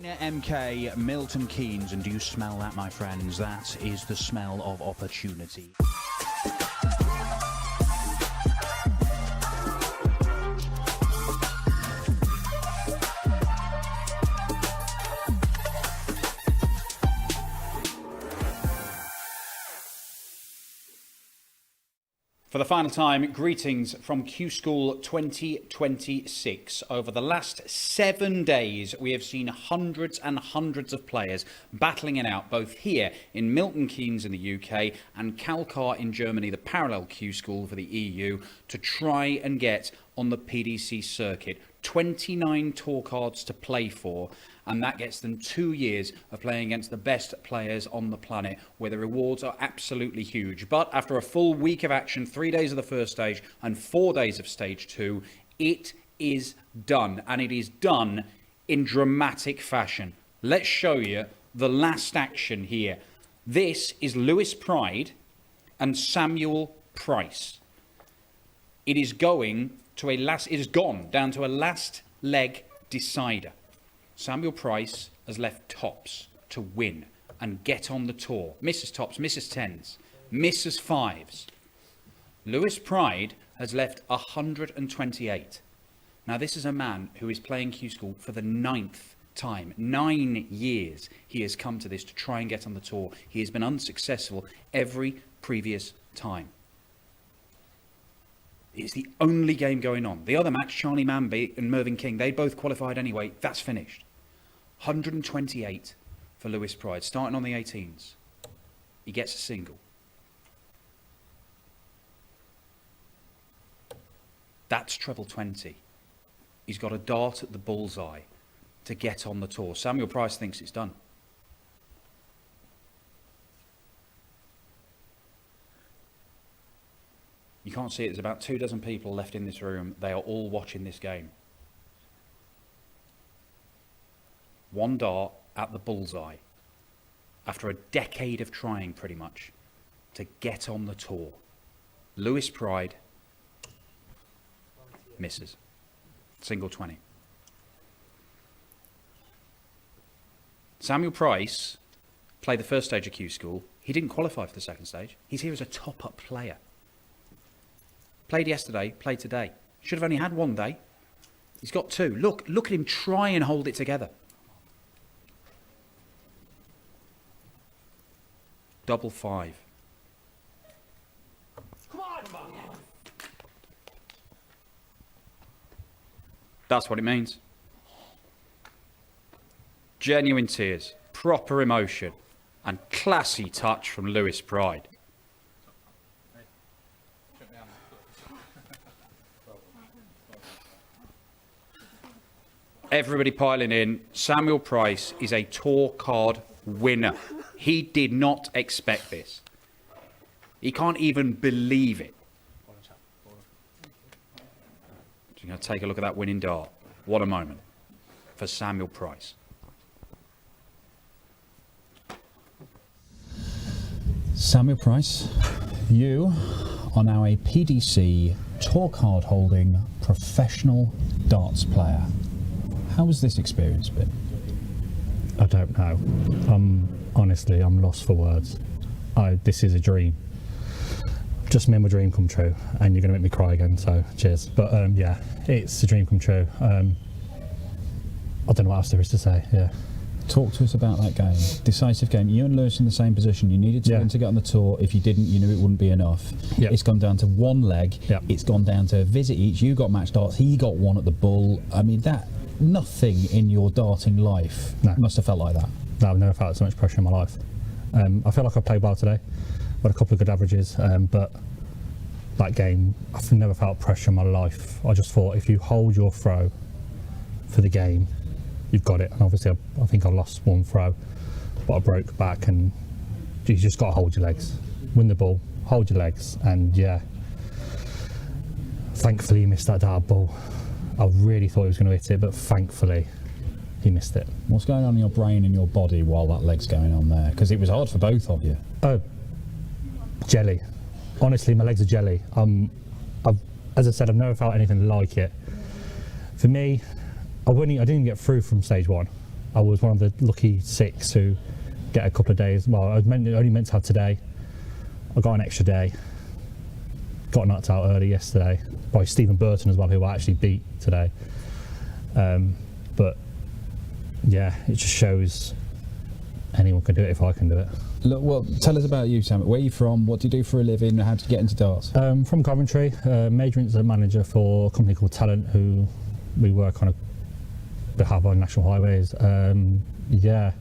MK, Milton Keynes, and do you smell that, my friends? That is the smell of opportunity. For the final time, greetings from Q School 2026. Over the last 7 days, we have seen hundreds and hundreds of players battling it out, both here in Milton Keynes in the UK and Kalkar in Germany, the parallel Q School for the EU, to try and get on the PDC circuit. 29 tour cards to play for, and that gets them 2 years of playing against the best players on the planet, where the rewards are absolutely huge. But after a full week of action, 3 days of the first stage and 4 days of stage 2, it is done, and it is done in dramatic fashion. Let's show you the last action here. This is Lewis Pride and Samuel Price. It is going to it has gone down to a last leg decider. Samuel Price has left tops to win and get on the tour. Misses tops, misses tens, misses fives. Lewis Pride has left 128. Now, this is a man who is playing Q School for the 9th time. 9 years he has come to this to try and get on the tour. He has been unsuccessful every previous time. It's the only game going on. The other match, Charlie Manby and Mervyn King, they both qualified anyway. That's finished. 128 for Lewis Pride, starting on the 18s. He gets a single. That's treble 20. He's got a dart at the bullseye to get on the tour. Samuel Price thinks it's done. You can't see it. There's about 24 people left in this room. They are all watching this game. One dart at the bullseye after a decade of trying, pretty much, to get on the tour. Lewis Pride misses. Single 20. Samuel Price played the first stage of Q School. He didn't qualify for the second stage. He's here as a top-up player. Played yesterday, played today. Should have only had 1 day. He's got 2. Look at him try and hold it together. Double 5. Come on. That's what it means. Genuine tears, proper emotion, and classy touch from Lewis Pride. Everybody piling in. Samuel Price is a tour card winner. He did not expect this. He can't even believe it. Just going to take a look at that winning dart. What a moment for Samuel Price. Samuel Price, you are now a PDC tour card holding professional darts player. How has this experience been? I don't know. Honestly, I'm lost for words. This is a dream. Just made my dream come true, and you're going to make me cry again, so cheers. But yeah, it's a dream come true. I don't know what else there is to say, yeah. Talk to us about that game. Decisive game. You and Lewis in the same position. You needed to win to get on the tour. If you didn't, you knew it wouldn't be enough. Yep. It's gone down to 1 leg. Yep. It's gone down to a visit each. You got match darts. He got 1 at the bull. I mean, nothing in your darting life must have felt like that. No, I've never felt so much pressure in my life. I feel like I played well today. Got a couple of good averages, but that game, I've never felt pressure in my life. I just thought if you hold your throw for the game, you've got it. And obviously I think I lost 1 throw, but I broke back, and you just got to hold your legs. Win the ball, hold your legs, and yeah. Thankfully he missed that dart ball. I really thought he was going to hit it, but thankfully he missed it. What's going on in your brain and your body while that leg's going on there? Because it was hard for both of you. Oh, jelly. Honestly, my legs are jelly. As I said, I've never felt anything like it. For me, I didn't get through from stage 1. I was one of the lucky 6 who get a couple of days. Well, I was only meant to have today. I got an extra day. Got knocked out early yesterday by Stephen Burton as well, who I actually beat today. But yeah, it just shows anyone can do it if I can do it. Look, well, tell us about you, Sam. Where are you from? What do you do for a living? How did you get into darts? From Coventry, majoring as a manager for a company called Talent, who we work on behalf on national highways. Yeah,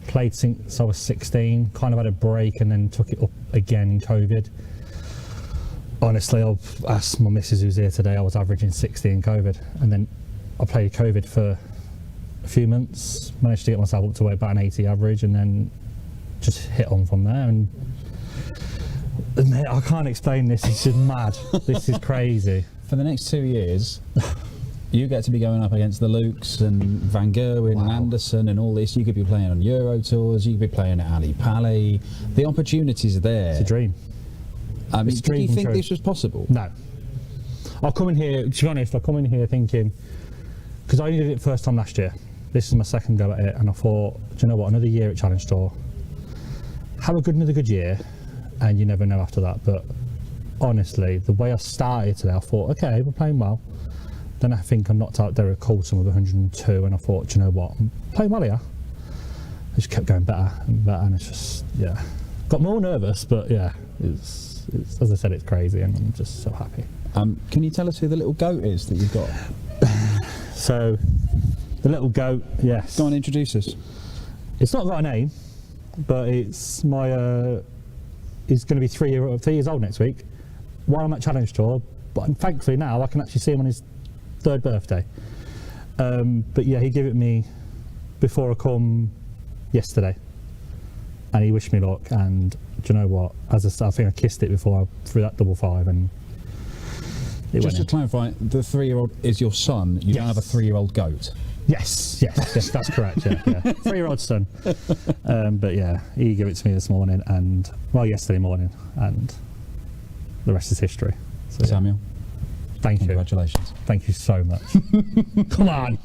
played since I was 16, kind of had a break and then took it up again in COVID. Honestly, I've asked my missus who's here today, I was averaging 60 in COVID, and then I played COVID for a few months, managed to get myself up to about an 80 average, and then just hit on from there. And mate, I can't explain this, it's just mad. This is crazy. For the next 2 years, you get to be going up against the Lukes and Van Gerwen and Anderson and all this. You could be playing on Euro tours, you could be playing at Ali Pali. The opportunities are there. It's a dream. I mean, did you think true. this was possible? No. I'll come in here, to be honest, I come in here thinking, because I only did it first time last year. This is my second go at it, and I thought, do you know what, another year at Challenge Tour. Have another good year, and you never know after that. But honestly, the way I started today, I thought, okay, we're playing well. Then I think I knocked out Derek Coulson with 102, and I thought, do you know what, I'm playing well here. I just kept going better and better, and it's just, yeah. Got more nervous, but yeah, it's as I said, it's crazy, and I'm just so happy. Can you tell us who the little goat is that you've got? So, the little goat, yes. Go on, introduce us. It's not got a name, but it's my. He's going to be 3 years old next week, while I'm at Challenge Tour. But thankfully now I can actually see him on his 3rd birthday. But yeah, he gave it me before I come yesterday, and he wished me luck. And do you know what? As I said, I think I kissed it before I threw that 5-5, and it Just to went in. clarify, the 3-year-old is your son. You don't have a 3-year-old goat. Yes, that's correct. Yeah. 3-year-old son. But yeah, he gave it to me this morning, and yesterday morning, and the rest is history. So, Samuel, thank you. Congratulations. Thank you so much. Come on.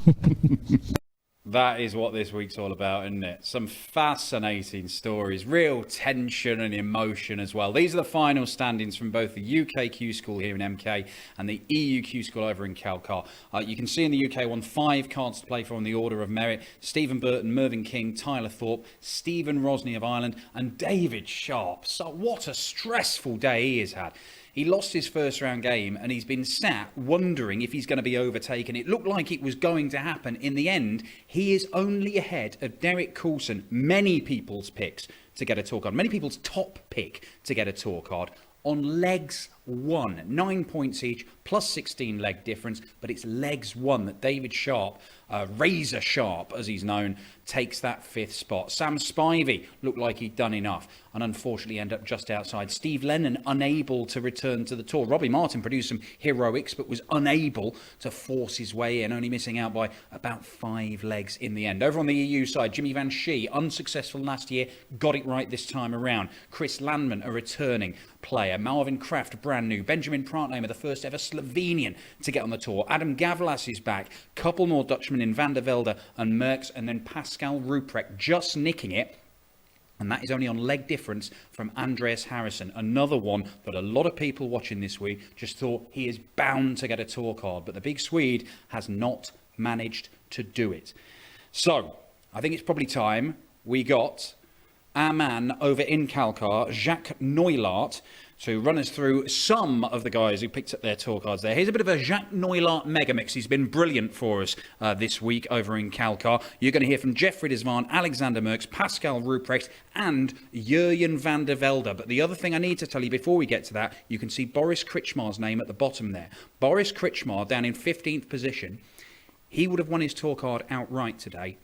That is what this week's all about, isn't it? Some fascinating stories, real tension and emotion as well. These are the final standings from both the UK Q School here in MK and the EU Q School over in Kalkar. You can see in the UK won 5 cards to play for in the order of merit. Stephen Burton, Mervyn King, Tyler Thorpe, Stephen Rosney of Ireland and David Sharp. So what a stressful day he has had. He lost his first round game and he's been sat wondering if he's going to be overtaken. It looked like it was going to happen. In the end, he is only ahead of Derek Coulson, many people's picks to get a tour card, many people's top pick to get a tour card on legs 1. 9 points each, plus 16 leg difference, but it's legs 1 that David Sharp, Razor Sharp as he's known, takes that 5th spot. Sam Spivey looked like he'd done enough and unfortunately ended up just outside. Steve Lennon unable to return to the tour. Robbie Martin produced some heroics but was unable to force his way in, only missing out by about 5 legs in the end. Over on the EU side, Jimmy Van Schie, unsuccessful last year, got it right this time around. Chris Landman, a returning player. Marvin Kraft, brand new. Benjamin Praatnemer, the first ever Slovenian to get on the tour. Adam Gavlas is back. Couple more Dutchmen in Van der Velde and Merckx, and then Pascal Ruprecht just nicking it. And that is only on leg difference from Andreas Harrison. Another one that a lot of people watching this week just thought he is bound to get a tour card. But the big Swede has not managed to do it. So, I think it's probably time we got our man over in Kalkar, Jacques Neulart, to run us through some of the guys who picked up their tour cards there. Here's a bit of a Jacques Neulart mega mix. He's been brilliant for us this week over in Kalkar. You're going to hear from Jeffrey Desvan, Alexander Merckx, Pascal Ruprecht and Jurjen van der Velde. But the other thing I need to tell you before we get to that, you can see Boris Kritschmar's name at the bottom there. Boris Kritschmar down in 15th position. He would have won his tour card outright today.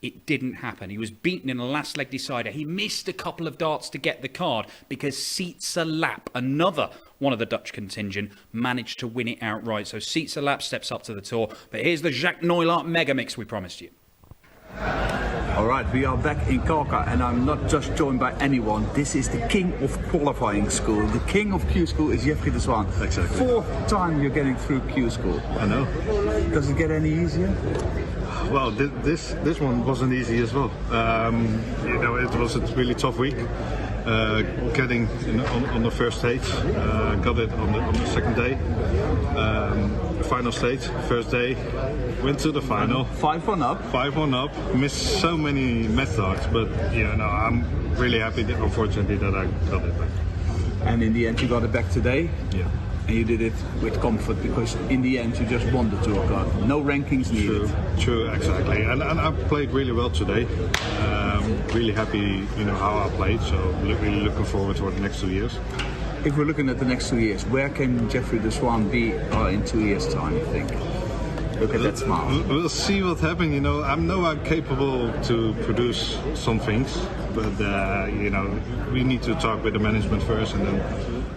It didn't happen. He was beaten in the last leg decider. He missed a couple of darts to get the card because Sietze Lap, another one of the Dutch contingent, managed to win it outright. So Sietze Lap steps up to the tour. But here's the Jacques Neulart mega mix we promised you. All right, we are back in Kalkar, and I'm not just joined by anyone. This is the king of qualifying school. The king of Q school is Jeffrey de Zwaan. Exactly. Fourth time you're getting through Q school. I know. Does it get any easier? Well, this one wasn't easy as well. It was a really tough week. Getting on the first stage, got it on the second day. Final stage, first day, went to the final. 5-1 up. 5-1 up. Missed so many match starts, but I'm really happy, unfortunately, that I got it back. And in the end, you got it back today. Yeah. And you did it with comfort because in the end you just won the tour card. No rankings needed. True, exactly. And I played really well today. Really happy, how I played. So really looking forward to the next 2 years. If we're looking at the next 2 years, where can Jeffrey de Zwaan be in 2 years' time, you think? Look at that smile. We'll see what happens. I know I'm capable to produce some things, but we need to talk with the management first, and then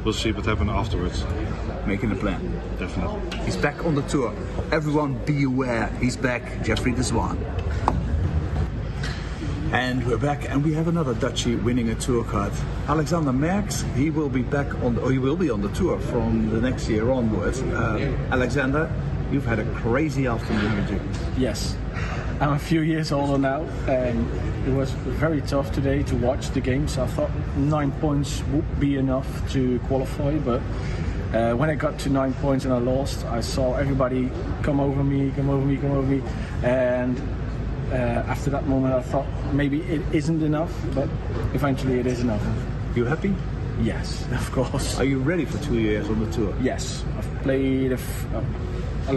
we'll see what happens afterwards. Making a plan. Definitely. He's back on the tour. Everyone be aware, he's back, Jeffrey de Zwaan. And we're back, and we have another Dutchie winning a tour card. Alexander Merckx, he will be on the tour from the next year onwards. Alexander, you've had a crazy afternoon, haven't you? Yes, I'm a few years older now, and it was very tough today to watch the games. I thought 9 points would be enough to qualify, but when I got to 9 points and I lost, I saw everybody come over me, and after that moment I thought maybe it isn't enough, but eventually it is enough. You happy? Yes, of course. Are you ready for 2 years on the tour? Yes, I've played not a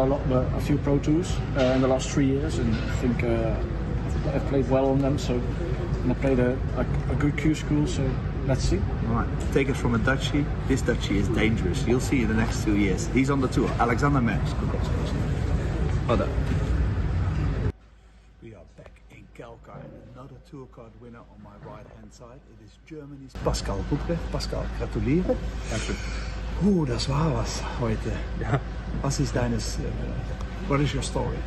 lot, but a few Pro Tours in the last 3 years, and I think I've played well on them. And I played a good Q school, so let's see. All right, take it from a Dutchie. This Dutchie is dangerous. You'll see in the next 2 years. He's on the tour. Alexander Merckx. Congratulations. Well done. We are back in Kalkar. Another tour card winner on my right hand side. It is Germany's Pascal Ruprecht. Pascal, gratuliere. Danke. Das war was heute. Ja. Was ist deines? What is your story?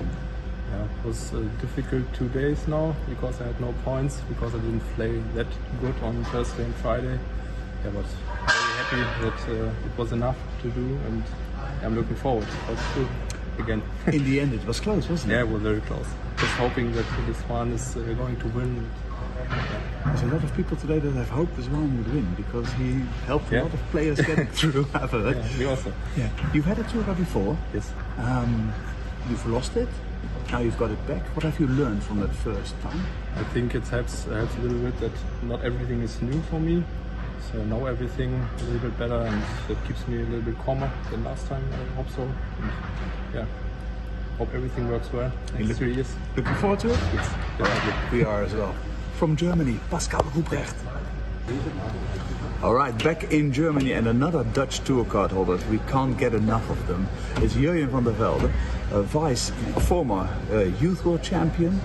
Yeah, it was difficult 2 days now because I had no points, because I didn't play that good on Thursday and Friday. Yeah, but very happy that it was enough to do, and I'm looking forward for the again. In the end, it was close, wasn't it? Yeah, it was very close. Just hoping that this one is going to win. There's a lot of people today that have hoped this one would win because he helped a lot of players getting through. Yeah, me also. Yeah. You've had a tour card before. Yes. You've lost it. Now you've got it back. What have you learned from that first time? I think it helps a little bit that not everything is new for me. So I know everything a little bit better, and that keeps me a little bit calmer than last time. I hope so. And yeah, hope everything works well next 3 years. Looking forward to it? Yes, definitely. We are as well. From Germany, Pascal Ruprecht. All right, back in Germany, and another Dutch tour card holder. We can't get enough of them. It's Jurjen van der Velde, a former youth world champion.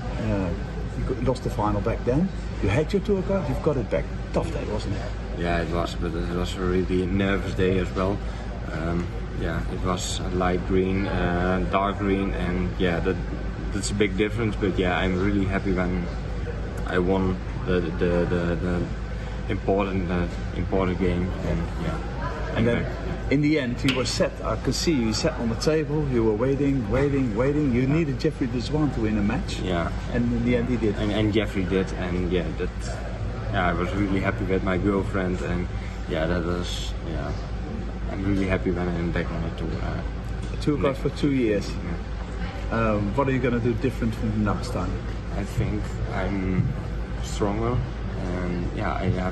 You lost the final back then. You had your tour card, you've got it back. Tough day, wasn't it? Yeah, it was, but it was a really nervous day as well. It was light green, dark green, and yeah, that's a big difference. But yeah, I'm really happy when I won the important game, and yeah. And then in the end, you were set. I could see you sat on the table. You were waiting. You needed Jeffrey de Zwaan to win a match. Yeah. And in the end, he did. And Jeffrey did, and yeah, I was really happy with my girlfriend, and yeah, I'm really happy when I'm back on the tour. A tour card for 2 years. Yeah. What are you going to do different from next time? I think I'm stronger, and yeah,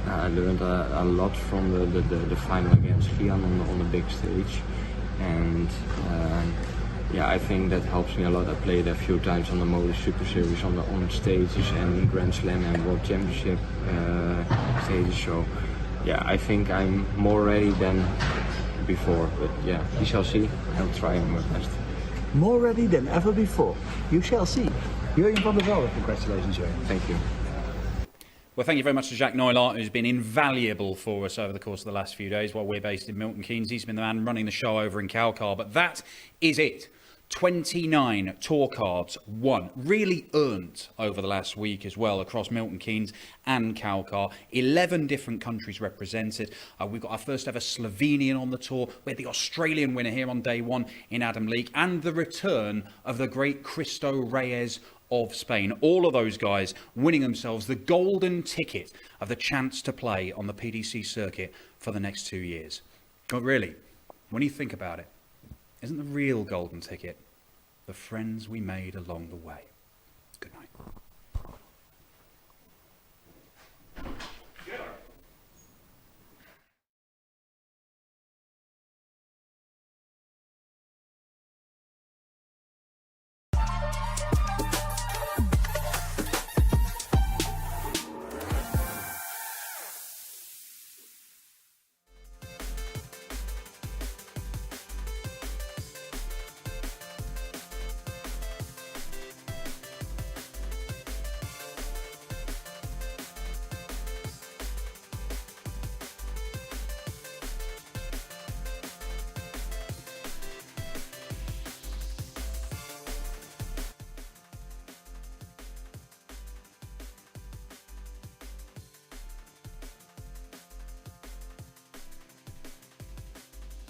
I learned a lot from the final against Gian on the big stage, and I think that helps me a lot. I played a few times on the Motor Super Series on stages and Grand Slam and World Championship stages. So yeah, I think I'm more ready than before. But yeah, we shall see. I'll try my best. More ready than ever before. You shall see. Jurjen van der Velde, congratulations, Jurjen. Thank you. Well, thank you very much to Jacques Neulaert, who's been invaluable for us over the course of the last few days while we're based in Milton Keynes. He's been the man running the show over in Kalkar. But that is it. 29 tour cards won, really earned over the last week as well across Milton Keynes and Kalkar. 11 different countries represented. We've got our first ever Slovenian on the tour. We had the Australian winner here on day one in Adam Leake, and the return of the great Cristo Reyes of Spain. All of those guys winning themselves the golden ticket of the chance to play on the PDC circuit for the next 2 years. But really, when you think about it, isn't the real golden ticket the friends we made along the way?